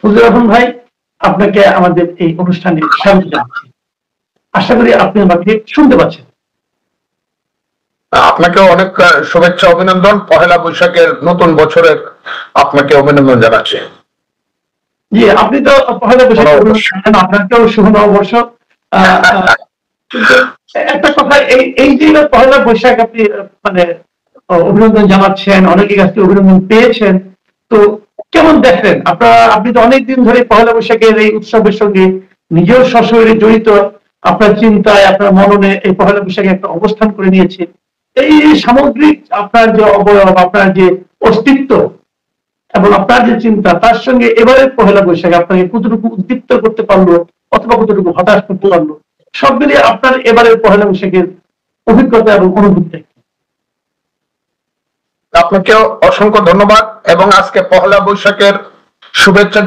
ফজলুর রহমান ভাই, আপনাকে আমাদের এই অনুষ্ঠানে স্বাগত জানাচ্ছি। আশা করি আপনি আমাকে শুনতে পাচ্ছেন। আপনাকে অনেক শুভেচ্ছা, অভিনন্দন। পহেলা বৈশাখের নতুন বছরের আপনাকে অভিনন্দন জানাচ্ছি। জি, আপনি তো পহেলা বৈশাখ, আপনাকেও শুভ নববর্ষ। কিন্তু একটা কথা, এই যে পহেলা বৈশাখ আপনি মানে অভিনন্দন জানাচ্ছেন, অনেকের কাছ থেকে অভিনন্দন পেয়েছেন, তো কেমন দেখেন আপনারা? আপনি তো অনেকদিন ধরে পহেলা বৈশাখের এই উৎসবের সঙ্গে নিজেও সশরীরে জড়িত, আপনার চিন্তায়, আপনার মননে এই পহেলা বৈশাখে একটা অবস্থান করে নিয়েছে। এই সামগ্রিক আপনার যে অবয়ব, আপনার যে অস্তিত্ব এবং আপনার যে চিন্তা, তার সঙ্গে এবারের পহেলা বৈশাখে আপনাকে কতটুকু উদ্দীপ্ত করতে পারলো অথবা কতটুকু হতাশ করতে পারলো, সব মিলিয়ে আপনার এবারের পহেলা বৈশাখের অভিজ্ঞতা এবং অনুভূতি। আপনাকে অসংখ্য ধন্যবাদ এবং আজকে পহেলা বৈশাখের শুভেচ্ছা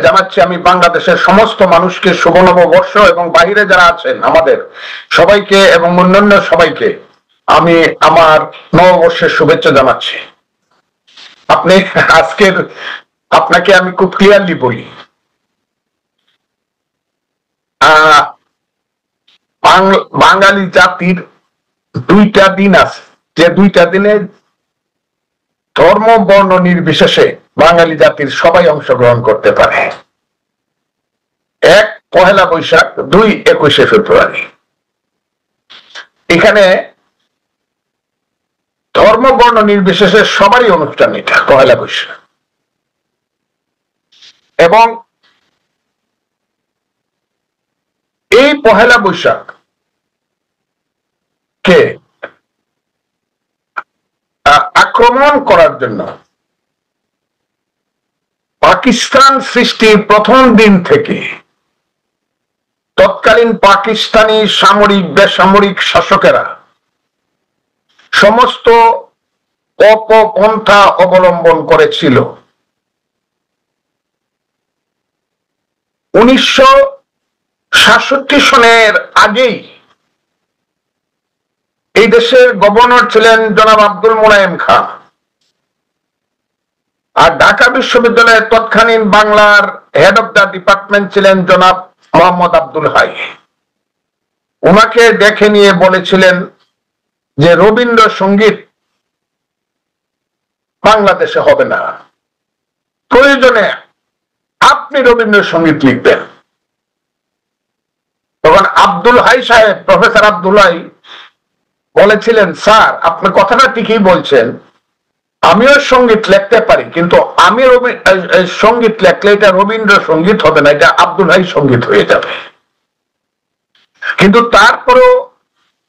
জানাচ্ছি আমি বাংলাদেশের সমস্ত মানুষকে। শুভ নববর্ষ এবং বাইরে যারা আছেন আমাদের সবাইকে এবং অন্যান্য সবাইকে আমি আমার নববর্ষের শুভেচ্ছা জানাচ্ছি। আপনাকে আমি খুব ক্লিয়ারলি বলি, বাঙালি জাতির দুইটা দিন আছে, যে দুইটা দিনে ধর্ম বর্ণ নির্বিশেষে বাঙালি জাতির সবাই অংশগ্রহণ করতে পারে। এক পহেলা বৈশাখ, দুই 21শে ফেব্রুয়ারি। এখানে ধর্ম বর্ণ নির্বিশেষে সবারই অনুষ্ঠান এটা পহেলা বৈশাখ। এবং এই পহেলা বৈশাখ কে আক্রমণ করার জন্য পাকিস্তান সৃষ্টির প্রথম দিন থেকে তৎকালীন পাকিস্তানি সামরিক বেসামরিক শাসকেরা সমস্ত অপপন্থা অবলম্বন করেছিল। 1967 সনের আগেই এই দেশের গভর্নর ছিলেন জনাব আব্দুল মোনায়েম খান, আর ঢাকা বিশ্ববিদ্যালয়ের তৎকালীন বাংলার হেড অব দ্য ডিপার্টমেন্ট ছিলেন জনাব মোহাম্মদ আব্দুল হাই। ওনাকে দেখে নিয়ে বলেছিলেন যে রবীন্দ্রসঙ্গীত বাংলাদেশে হবে না, প্রয়োজনে আপনি রবীন্দ্রসঙ্গীত লিখবেন। তখন আব্দুল হাই সাহেব, প্রফেসর আব্দুল হাই বলেছিলেন, স্যার আপনার কথাটা ঠিকই বলছেন, আমিও সঙ্গীত লিখতে পারি, কিন্তু আমি সঙ্গীত লিখলে এটা রবীন্দ্রসঙ্গীত হবে না, এটা আব্দুল হাই সঙ্গীত হয়ে যাবে। কিন্তু তারপরেও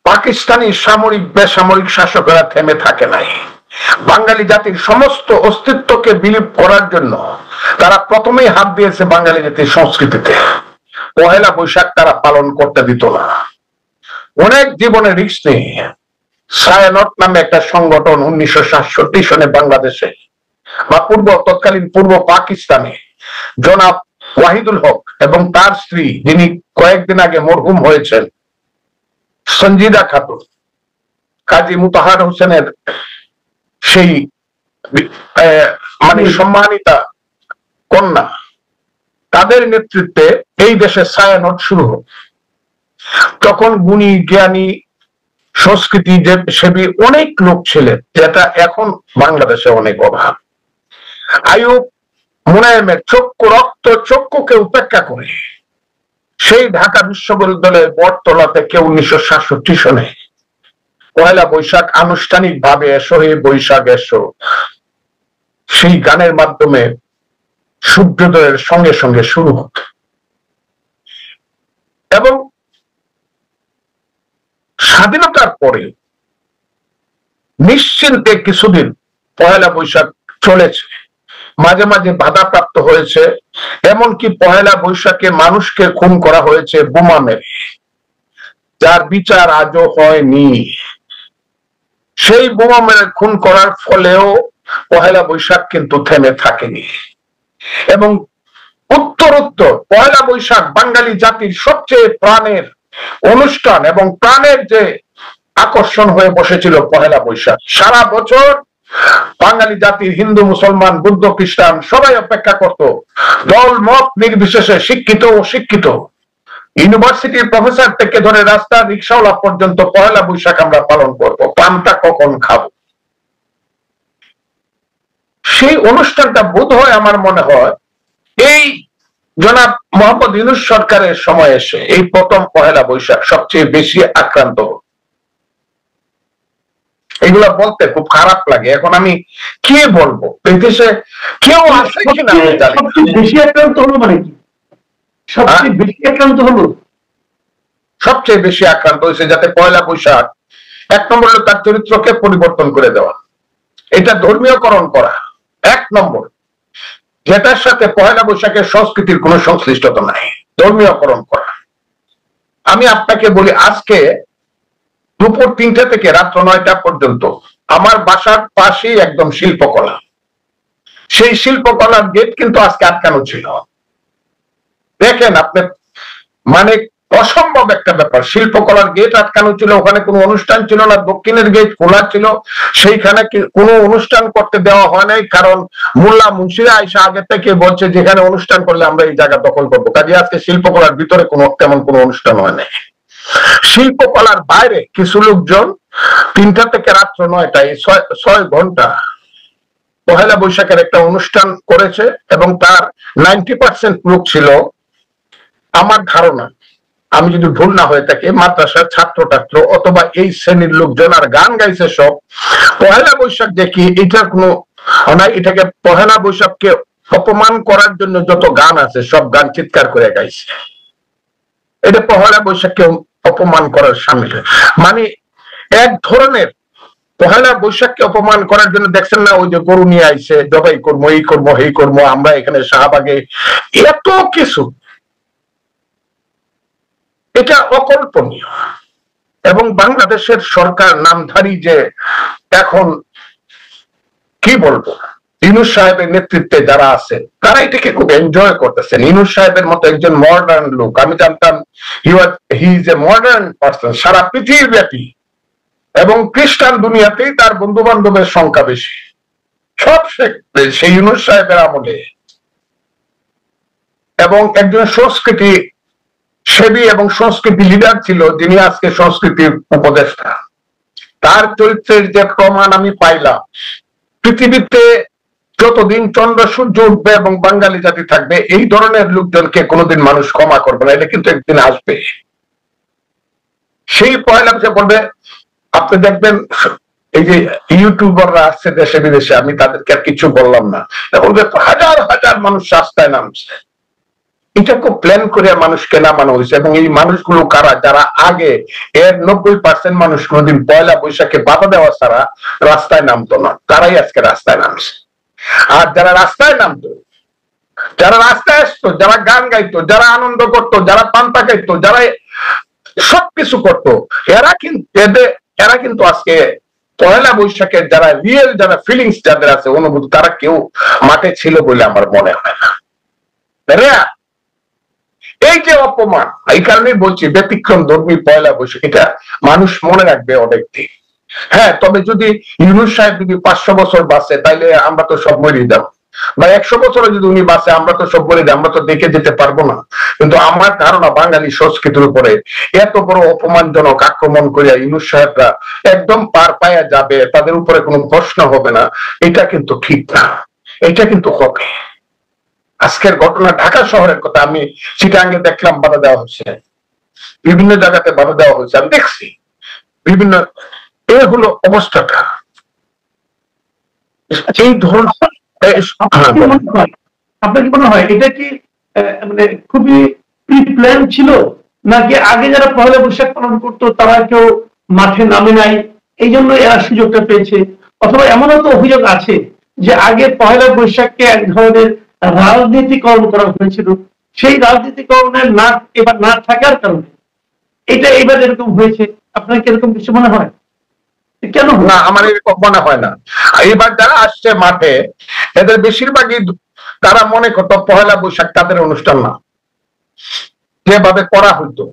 পাকিস্তানি সামরিক বেসামরিক শাসকেরা থেমে থাকে নাই। বাঙালি জাতির সমস্ত অস্তিত্বকে বিলীপ করার জন্য তারা প্রথমেই হাত দিয়েছে বাঙালি জাতির সংস্কৃতিতে। পহেলা বৈশাখ তারা পালন করতে দিত না। অনেক জীবনের রিস্ক নিয়ে ছায়ানট নামে একটা সংগঠন 1967 সনে বাংলাদেশে বা তৎকালীন পূর্ব পাকিস্তানে জনাব ওয়াহিদুল হক এবং তার স্ত্রী, যিনি কয়েকদিন আগে মরহুম হয়েছেন, সঞ্জিদা খাতুন, কাজী মুতাহার হোসেনের সেই মানে সম্মানিতা কন্যা, তাদের নেতৃত্বে এই দেশে ছায়ানট শুরু হোক। তখন গুণী জ্ঞানী সংস্কৃতি সেবী অনেক লোক ছিলেন, যেটা এখন বাংলাদেশে অনেক অভাব। আইয়ুব মুনায়েমের চক্ষু রক্ত চক্ষুকে উপেক্ষা করে সেই ঢাকা বিশ্ববিদ্যালয়ের বটতলা থেকে 1967 সনে পয়লা বৈশাখ আনুষ্ঠানিক ভাবে এসো হে বৈশাখ এসো সেই গানের মাধ্যমে সূর্যোদয়ের সঙ্গে সঙ্গে শুরু হত। এবং স্বাধীনতার পরে নিশ্চিন্তে কিছুদিন পয়লা বৈশাখ চলেছে, মাঝে মাঝে বাধাপ্রাপ্ত হয়েছে, এমনকি পয়লা বৈশাখে মানুষকে খুন করা হয়েছে বোমা মেরে, যার বিচার আজও হয়নি। সেই বোমা মেরে খুন করার ফলেও পয়লা বৈশাখ কিন্তু থেমে থাকেনি। এবং উত্তরোত্তর পয়লা বৈশাখ বাঙালি জাতির সবচেয়ে প্রাণের অনুষ্ঠান এবং প্রাণের যে আকর্ষণ হয়ে বসেছিল পয়লা বৈশাখ। সারা বছর বাঙালি জাতির হিন্দু মুসলমান বুদ্ধ খ্রিস্টান সবাই অপেক্ষা করত দল মত নির্বিশেষে শিক্ষিত ও শিক্ষিত ইউনিভার্সিটির প্রফেসর থেকে ধরে রাস্তা রিক্সাওয়ালা পর্যন্ত পয়লা বৈশাখ আমরা পালন করবো, পানটা কখন খাবো। সেই অনুষ্ঠানটা বোধ হয় আমার মনে হয় এই জনাব মোহাম্মদ ইউনূস সরকারের সময় এসে এই প্রথম পহেলা বৈশাখ সবচেয়ে বেশি আক্রান্ত। এগুলা বলতে খুব খারাপ লাগে। এখন আমি কি বলবো, এই দেশে কেউ আছে কিনা আমি জানি না। সবচেয়ে বেশি আক্রান্ত হলো মানে কি? সবচেয়ে বেশি আক্রান্ত হলো, সবচেয়ে বেশি আক্রান্ত হয়েছে যাতে পয়লা বৈশাখ এক নম্বর হলো তার চরিত্রকে পরিবর্তন করে দেওয়া, এটা ধর্মীয়করণ করা এক নম্বর, যেটার সাথে পয়লা বৈশাখের সংস্কৃতির কোনো সংশ্লিষ্টতা নাই, ধর্মীয়করণ করা। আমি আপনাকে বলি, আজকে দুপুর 3টা থেকে রাত্র 9টা পর্যন্ত আমার বাসার পাশেই একদম শিল্পকলা, সেই শিল্পকলার গেট কিন্তু আজকে আটকানো ছিল। দেখেন আপনি, মানে অসম্ভব একটা ব্যাপার, শিল্পকলার গেট আটকানো ছিল, ওখানে কোনো অনুষ্ঠান ছিল না, দক্ষিণের গেট খোলা ছিল, সেইখানে কোনো অনুষ্ঠান করতে দেওয়া হয় নাই, কারণ মোল্লা মুন্সিরা আইসা আগে থেকে বলছে যেখানে অনুষ্ঠান করলে আমরা এই জায়গা দখল করবো। কাজে আজকে শিল্পকলার ভিতরে তেমন কোনো অনুষ্ঠান হয় নাই। শিল্পকলার বাইরে কিছু লোকজন 3টা থেকে রাত্র 9টায় 6 ঘন্টা পহেলা বৈশাখের একটা অনুষ্ঠান করেছে, এবং তার 90% লোক ছিল, আমার ধারণা, আমি যদি ভুল না হয়ে থাকি, মাদ্রাসার ছাত্র অথবা এই শ্রেণীর লোকজন, আর গান গাইছে সব। পহেলা বৈশাখ দেখি এটার কোনো নাই, এটাকে পহেলা বৈশাখকে অপমান করার জন্য যত গান আছে সব গান চিৎকার করে গাইছে, এটা পহেলা বৈশাখকে অপমান করার সামিল। মানে এক ধরনের পহেলা বৈশাখকে অপমান করার জন্য দেখছেন না, ওই যে গরু নিয়ে আইছে, জবাই করবো, এই করবো, এই করবো, আমরা এখানে শাহবাগে, এত কিছু, এটা অকল্পনীয়। এবং বাংলাদেশের সরকার নামধারী যে এখন কি বলবো, ইউনূস সাহেবের নেতৃত্বে যারা আছে তারা এটাকে খুব এনজয় করতেছেন। ইউনূস সাহেবের মতো একজন মডার্ন লোক, আমি জানতাম he is a modern person সারা পৃথিবীব্যাপী, এবং খ্রিস্টান দুনিয়াতেই তার বন্ধু বান্ধবের সংখ্যা বেশি, সব সেই ইউনূস সাহেবের আমলে। এবং একজন সংস্কৃতি সেবী এবং সংস্কৃতি লিডার ছিল, যিনি আজকে সংস্কৃতির উপদেষ্টা। তার চরিত্রের যে প্রমাণ আমি পাইলাম, পৃথিবীতে যতদিন চন্দ্র সূর্য উঠবে এবং বাঙালি জাতি থাকবে, এই ধরনের লোকজনকে কোনোদিন মানুষ ক্ষমা করবে না, এটা কিন্তু একদিন আসবে। সেই পয়লা বলবে, আপনি দেখবেন এই যে ইউটিউবাররা আসছে দেশে বিদেশে, আমি তাদেরকে আর কিছু বললাম না, বলবে হাজার হাজার মানুষ রাস্তায় নামছে, এটা খুব প্ল্যান করে মানুষকে নামানো হয়েছে। এবং এই মানুষগুলো কারা, যারা আগে এর 90% মানুষ কোনোদিন পয়লা বৈশাখে বাধা দেওয়া ছাড়া রাস্তায় নামতো না, তারাই আজকে রাস্তায় নামছে। আর যারা রাস্তায় নামতো, যারা রাস্তায় আসতো, যারা গান গাইতো, যারা আনন্দ করতো, যারা পান্তা খাইতো, যারা সবকিছু করতো, এরা কিন্তু আজকে পয়লা বৈশাখের যারা রিয়েল, যারা ফিলিংস যাদের আছে, অনুভূতি, তারা কেউ মাঠে ছিল বলে আমার মনে হয় না। এই যে অপমান, এই কারণে বলছি ব্যতিক্রম ধর্মী পয়লা বৈশাখ, এটা মানুষ মনে রাখবে অনেক দিন। হ্যাঁ, তবে যদি ইউনূস সাহেব যদি 500 বছর বাঁচে, তাইলে আমরা তো সব মরে যাব, বা 100 বছরে যদি উনি বাঁচে, আমরা তো সব মরে যাব, আমরা তো দেখে যেতে পারবো না। কিন্তু আমার ধারণা বাঙালি সংস্কৃতির উপরে এত বড় অপমানজনক আক্রমণ করিয়া ইউনূস সাহেবরা একদম পার পায়া যাবে, তাদের উপরে কোনো প্রশ্ন হবে না, এটা কিন্তু ঠিক না, এটা কিন্তু হবে। আজকের ঘটনা ঢাকা শহরের কথা, আমি চিটাঙ্গে দেখলাম বাধা দেওয়া হচ্ছে, বিভিন্ন জায়গাতে বাধা দেওয়া হচ্ছে, আমি দেখছি বিভিন্ন, এ হলো অবস্থাটা। এই ধরনের আপনার কি মনে হয় এটা কি মানে খুবই প্রি প্ল্যান ছিল, নাকি আগে যারা পহেলা বৈশাখ পালন করতো তারা কেউ মাঠে নামে নাই, এই জন্য এরা সুযোগটা পেয়েছে? অথবা এমনও তো অভিযোগ আছে যে আগে পহেলা বৈশাখকে এক ধরনের রাজনীতিকরণ করা হয়েছিল, সেই রাজনীতিকরণের না এবার না থাকার কারণে এটা এবার এরকম হয়েছে। আপনার কি এরকম কিছু মনে হয়? কেন না, আমার এরকম মনে হয় না। এবার যারা আসছে মাঠে, এদের বেশিরভাগই তারা মনে করতো পহেলা বৈশাখ তাদের অনুষ্ঠান না, যেভাবে করা হইতো,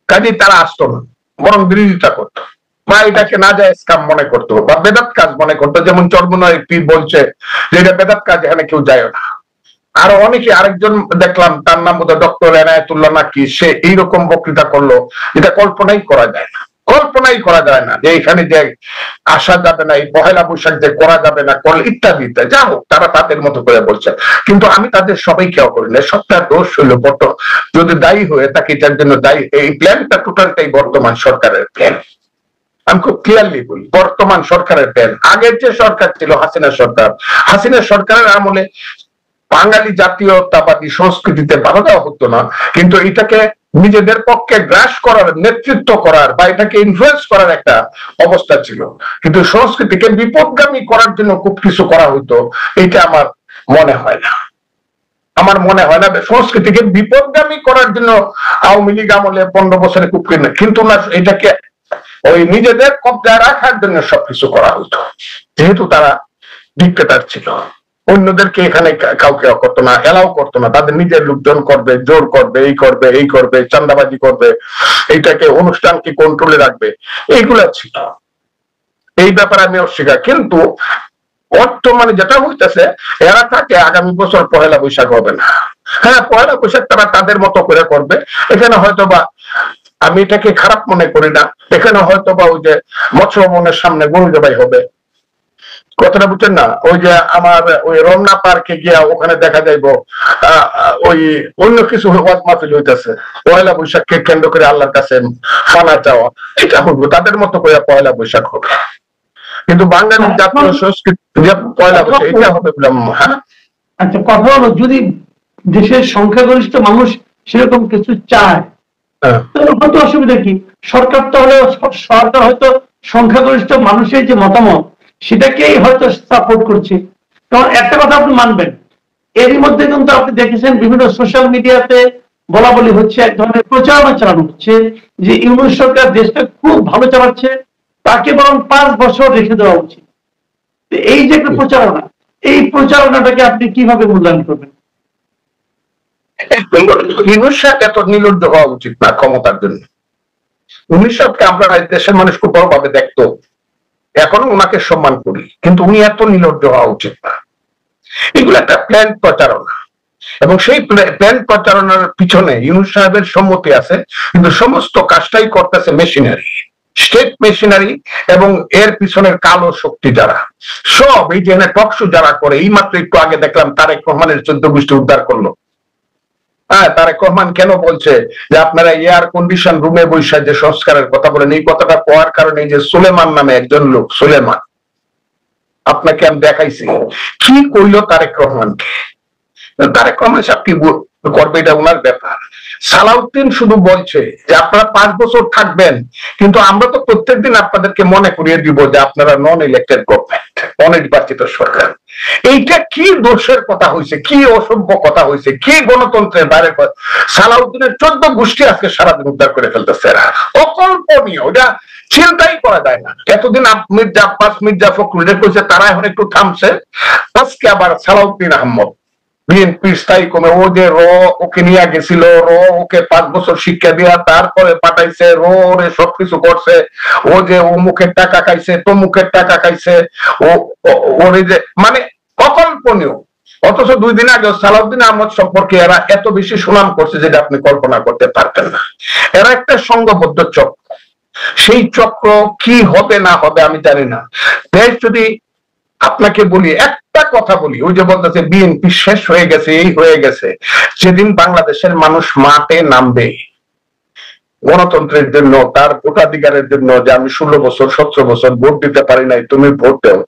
কাজে তারা আসতো না, বরং বিরোধিতা করতো। বা এটাকে না যায় স্কাম মনে করতো বা বেদাত কাজ মনে করতো, যেমন চর্মনয় পীর বলছে যে এটা বেদাত কাজ, এখানে কেউ যায় না। আরো অনেকে, আরেকজন দেখলাম তার নাম বোধহয় ডক্টর এনায়েতুল্লাহ নাকি, সে এইরকম বক্তৃতা করলো যেটা কল্পনাই করা যায় না, কল্পনাই করা যায় না যে এখানে যে আসা যাবে না, এই পহেলা বৈশাখ যে করা যাবে না, কল ইত্যাদি ইত্যাদি। যা হোক, তারা তাদের মতো করে বলছে, কিন্তু আমি তাদের সবাই কেউ করি না। সবটা দোষ হইল যদি দায়ী হয়ে থাকে, এটার জন্য দায়ী এই প্ল্যানটা টোটালটাই বর্তমান সরকারের প্ল্যান। আমি খুব ক্লিয়ারলি বলি, বর্তমান সরকারের প্ল্যান। আগের যে সরকার ছিল হাসিনা সরকার, হাসিনা সরকারের আমলে বাঙালি জাতীয়তাবাদী সংস্কৃতিতে বাধা দেওয়া হতো না, কিন্তু এটাকে নিজেদের পক্ষে গ্রাস করার, নেতৃত্ব করার বা এটাকে ইনফ্লুয়েন্স করার একটা অবস্থা ছিল। কিন্তু সংস্কৃতিকে বিপদগামী করার জন্য খুব কিছু করা হতো, এটা আমার মনে হয় না। আমার মনে হয় না সংস্কৃতিকে বিপদগামী করার জন্য আওয়ামী লীগ আমলে 15 বছরে খুব কিন্তু না, এটাকে ওই নিজেদের কবজায় রাখার জন্য সবকিছু করা হতো, যেহেতু তারা ডিক্টেটর ছিল। অন্যদেরকে এখানে কাউকে করতো না, এলাও করতো না। তাদের নিজের লোকজন করবে, জোর করবে, এই করবে, এই করবে, চান্দাবাজি করবে, এইটাকে অনুষ্ঠানকে কন্ট্রোলে রাখবে, এইগুলা ছিল। এই ব্যাপারে আমি অস্বীকার। কিন্তু বর্তমানে যেটা হইতেছে, এরা থাকে আগামী বছর পহেলা বৈশাখ হবে না। হ্যাঁ, পহেলা বৈশাখ তারা তাদের মতো করে করবে। এখানে হয়তো বা, আমি এটাকে খারাপ মনে করি না, এখানে হয়তো বা ওই যে মৎস্য ভবনের সামনে গরু জবাই হবে, কথাটা বুঝছেন না? ওই যে আমার ওই রমনা পার্কে গিয়া ওখানে দেখা যাইব ওই অন্য কিছু ওয়াজ মাহফিল হইতেছে, পয়লা বৈশাখকে কেন্দ্র করে আল্লাহর কাছে ফানা চাওয়া, এটা হবে তাদের মতো করে পয়লা বৈশাখ হবে। কিন্তু বাঙালির জাতীয় সংস্কৃতি পয়লা বৈশাখ এটা হবে বললাম। হ্যাঁ, আচ্ছা, কথা হলো যদি দেশের সংখ্যাগরিষ্ঠ মানুষ সেরকম কিছু চায়, তাহলে হয়তো অসুবিধা কি? সরকার তো হলে সরকার হয়তো সংখ্যাগরিষ্ঠ মানুষের যে মতামত সেটাকেই হয়তো সাপোর্ট করছে। কারণ একটা কথা আপনি মানবেন, এরই মধ্যে কিন্তু আপনি দেখেছেন বিভিন্ন সোশ্যাল মিডিয়াতে বলা বলি হচ্ছে, এক ধরনের প্রচারণা চালানো হচ্ছে যে ইউনূস সরকার দেশটা খুব ভালো চালাচ্ছে, তাকে বরং 5 বছর রেখে দেওয়া উচিত। এই যে একটা প্রচারণা, এই প্রচারণাটাকে আপনি কিভাবে মূল্যায়ন করবেন? ইউনূস সাহেব এত নির্লজ্জ হওয়া উচিত না ক্ষমতার জন্য। ইউনূস সাহেবকে আমরা দেশের মানুষ খুব বড়ভাবে দেখতো, এখনো ওনাকে সম্মান করি, কিন্তু উনি এত নির্লজ্জ হওয়া উচিত না। এগুলো একটা প্ল্যান প্রচারণা, এবং সেই প্ল্যান প্রচারণার পিছনে ইউনূস সাহেবের সম্মতি আছে, কিন্তু সমস্ত কাজটাই করতেছে মেশিনারি, স্টেট মেশিনারি, এবং এর পিছনের কালো শক্তি যারা সব এই যে টকশো যারা করে। এই মাত্র একটু আগে দেখলাম তারেক রহমানের 14 গোষ্ঠী উদ্ধার করলো। হ্যাঁ, তারেক রহমান কেন বলছে যে আপনারা এয়ার কন্ডিশন রুমে বৈশা যে সংস্কারের কথা বলেন, এই কথাটা কোয়ার কারণে যে সুলেমান নামে একজন লোক, সুলেমান, আপনাকে আমি দেখাইছি কি কইলো তারেক রহমানকে। তারেক রহমান সাহেব কি করবে এটা ওনার ব্যাপার। সালাউদ্দিন শুধু বলছে যে আপনারা 5 বছর থাকবেন, কিন্তু আমরা তো প্রত্যেকদিন আপনাদেরকে মনে করিয়ে দিব যে আপনারা নন ইলেক্টেড গভর্নমেন্ট, অনির্বাচিত সরকার। এইটা কি দোষের কথা হয়েছে, কি অসভ্য কথা হয়েছে, কি গণতন্ত্রের বাইরে। সালাউদ্দিনের 14 গোষ্ঠী আজকে সারাদিন উদ্ধার করে ফেলতেছে, এরা অকল্পনীয়, ওটা চিন্তাই করা যায় না। এতদিন মির্জা আব্বাস, মির্জা ফখরুল কইছে, তারা এখন একটু থামছে। আজকে আবার সালাউদ্দিন আহমদ, বিএনপির স্থায়ী কমে, ও যে ওকে নিয়ে গেছিল, ওকে 5 বছর শিক্ষা দিয়া তারপরে পাঠাইছে, রে সবকিছু করছে, ও যে অমুকের টাকা খাইছে, তমুকের টাকা খাইছে, ওরে যে মানে অকল্পনীয়। অথচ 2 দিন আগে সালাউদ্দিন আহমদ সম্পর্কে এরা এত বেশি সুনাম করছে যেটা আপনি কল্পনা করতে পারতেন না। এরা একটা সংঘবদ্ধ চক্র, সেই চক্র কি হবে না হবে আমি জানি না। দেশ যদি, আপনাকে বলি একটা কথা বলি, ওই যে বলতেছে বিএনপি শেষ হয়ে গেছে, এই হয়ে গেছে, যেদিন বাংলাদেশের মানুষ মাঠে নামবে গণতন্ত্রের জন্য, তার ভোটাধিকারের জন্য, যে আমি 16 বছর 17 বছর ভোট দিতে পারি নাই, তুমি ভোট দাও,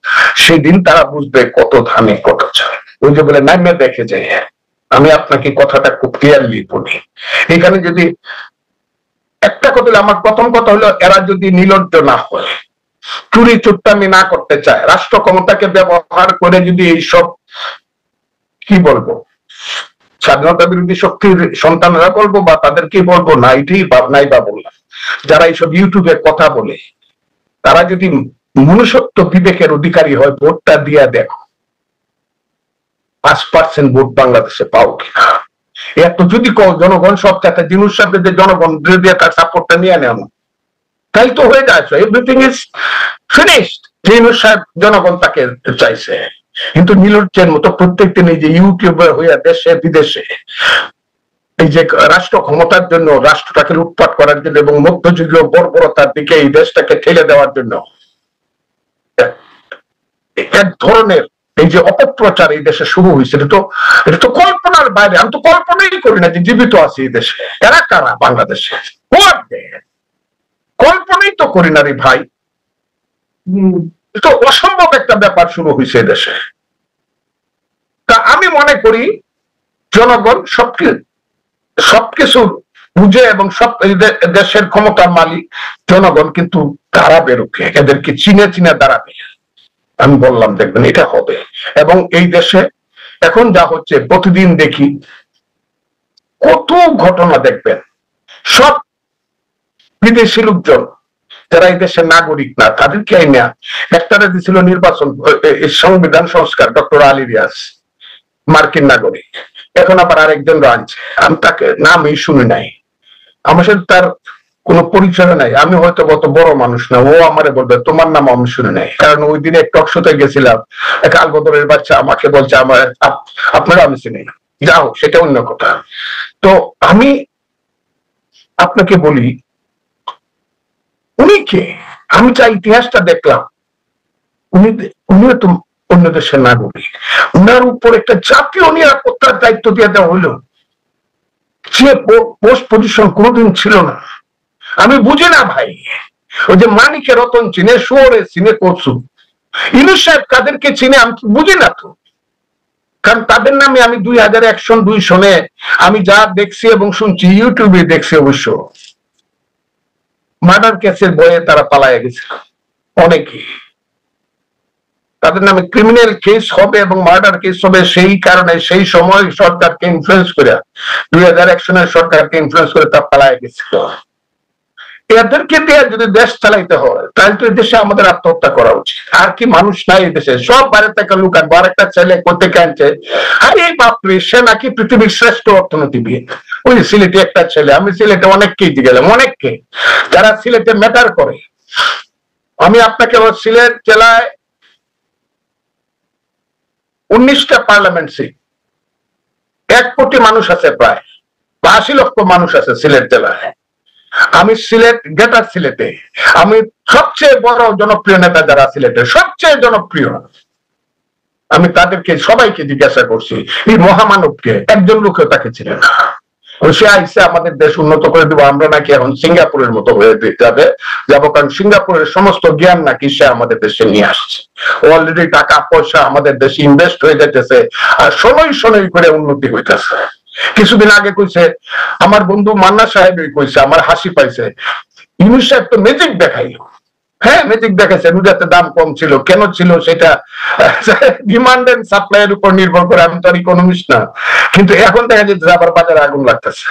সেদিন তারা বুঝবে কত ধানে কত চায়। ওই যে বলে নামে দেখে যায়। আমি আপনাকে কথাটা খুব ক্লিয়ারলি বলি, এখানে যদি একটা কথা, আমার প্রথম কথা হলো, এরা যদি নির্লজ্জ না হয়, চুরি চুট্টামি না করতে চায়, রাষ্ট্র ক্ষমতাকে ব্যবহার করে যদি এইসব কি বলবো স্বাধীনতা বিরোধী শক্তির সন্তানরা বলবো বা তাদেরকে বলবো না, এটাই নাই বা বললাম, যারা এইসব ইউটিউবে কথা বলে, তারা যদি মনুষ্যত্ব বিবেকের অধিকারী হয়, ভোটটা দিয়া দেখো 5% ভোট বাংলাদেশে পাও কিনা। এত যদি জনগণ সব চাতে জিনিস সাথে যে জনগণ দিয়ে তার সাপোর্টটা নিয়ে নেওয়া, তাই তো হয়ে যায়, এভরিথিং ইজ ফিনিশড। ইউনূস সাহেব জনগণ তাকে চাইছে, কিন্তু নীলুচ্ছের মতো প্রত্যেক দিন এই যে ইউটিউবার হইয়া দেশে বিদেশে এই যে রাষ্ট্র ক্ষমতার জন্য, রাষ্ট্রটাকে লুটপাট করার জন্য এবং মধ্যযুগীয় বর্বরতার দিকে এই দেশটাকে ঠেলে দেওয়ার জন্য এক ধরনের এই যে অপপ্রচার এই দেশে শুরু হয়েছে, এটা তো কল্পনার বাইরে। আমি তো কল্পনাই করি না যে জীবিত আছে এই দেশে। এরা কারা বাংলাদেশে? কল্পনাই তো করি না রে ভাই। তো অসম্ভব একটা ব্যাপার শুরু হয়েছে দেশে। তা আমি মনে করি জনগণ সবকিছু বুঝে এবং সব দেশের ক্ষমতার মালিক জনগণ, কিন্তু দাঁড়াবে রুখে, এদেরকে চিনে চিনে দাঁড়াবে। আমি বললাম দেখবেন এটা হবে। এবং এই দেশে এখন যা হচ্ছে প্রতিদিন দেখি কত ঘটনা দেখবেন, সব বিদেশি লোকজন যারা এই দেশের নাগরিক না তাদেরকে আইনা একটারে দিছিল নির্বাচন সংবিধান সংস্কার, ডক্টর আলী রিয়াজ মার্কিন নাগরিক, এখন আবার আরেকজন আনছে। আমি তাকে নামই শুনি নাই, আমার সাথে তার কোনো পরিচয় নাই। আমি হয়তো কত বড় মানুষ না, ও আমারে বলবে তোমার নাম আমি শুনি নাই। কারণ ওই দিনে টক শোতে গেছিলাম, এক আলবদরের বাচ্চা আমাকে বলছে আমার আপনারা আমি চিনি না। যাও, সেটা অন্য কথা। তো আমি আপনাকে বলি উনি কে? আমি যা ইতিহাসটা দেখলাম, উনিও তো অন্য দেশের নাগরিক, উনার উপর একটা জাতীয় নিরাপত্তার দায়িত্ব দিয়ে দেওয়া হইল, যে পোস্ট পজিশন কোনোদিন ছিল না। আমি বুঝি না ভাই, ওই যে মানিকে রতন চিনে, শুয়োরে চিনে, করছু ইউনূস সাহেব কাদেরকে চিনে আমি বুঝি না তো। কারণ তাদের নামে আমি 2001 সনে আমি যা দেখছি এবং শুনছি, ইউটিউবে দেখছি, অবশ্য মার্ডার কেসের বয়ে তারা পালায় গেছে অনেকে। তাদের নামে ক্রিমিনাল কেস হবে এবং মার্ডার কেস হবে, সেই কারণে সেই সময় সরকারকে ইনফ্লুয়েন্স করে 2001 সনের সরকারকে ইনফ্লুয়েন্স করে তা পালায় গেছিল। এদেরকে দিয়ে যদি দেশ চালাইতে হয় তাহলে তো দেশে আমাদের আত্মহত্যা করা উচিত। আর কি মানুষ নাই এই দেশে? সব বাইরে থেকে লোক আনবো। আরেকটা ছেলে করতে আনছে, আরে বাপরে, সে নাকি পৃথিবীর শ্রেষ্ঠ অর্থনীতিবিদ। ওই সিলেটে একটা ছেলে, আমি সিলেটে অনেককেই গেলাম, অনেককে যারা সিলেটে ম্যাটার করে। আমি আপনাকে সিলেট জেলায় 19টা পার্লামেন্ট সিট, 1 কোটি মানুষ আছে, প্রায় 80 লক্ষ মানুষ আছে সিলেট জেলায়। আমি সিলেট, গ্রেটার সিলেটে আমি সবচেয়ে বড় জনপ্রিয় নেতা যারা সিলেটের সবচেয়ে জনপ্রিয়, আমি তাদেরকে সবাইকে জিজ্ঞাসা করছি এই মহামানবকে, একজন লোকেও তাকে ছিলেন না। সে আইসে আমাদের দেশ উন্নত করে দিব, আমরা নাকি এখন সিঙ্গাপুরের মতো হয়ে যাবো, কারণ সিঙ্গাপুরের সমস্ত জ্ঞান নাকি সে আমাদের দেশে নিয়ে আসছে। অলরেডি টাকা পয়সা আমাদের দেশে ইনভেস্ট হয়ে যাইতেছে, আর শোনই করে উন্নতি হইতেছে। কিছুদিন আগে কইছে আমার বন্ধু মান্না সাহেব, কইছে আমার হাসি পাইছে, ইউনূস সাহেব তো ম্যাজিক দেখাইলো। হ্যাঁ, ম্যাজিক দেখাইছে, রুজাতে দাম কম ছিল, কেন ছিল সেটা ডিমান্ড এন্ড সাপ্লাই এর উপর নির্ভর করে। আমি তো আর ইকোনমিস্ট না, কিন্তু এখন দেখা যাচ্ছে আবার বাজারে আগুন লাগতেছে।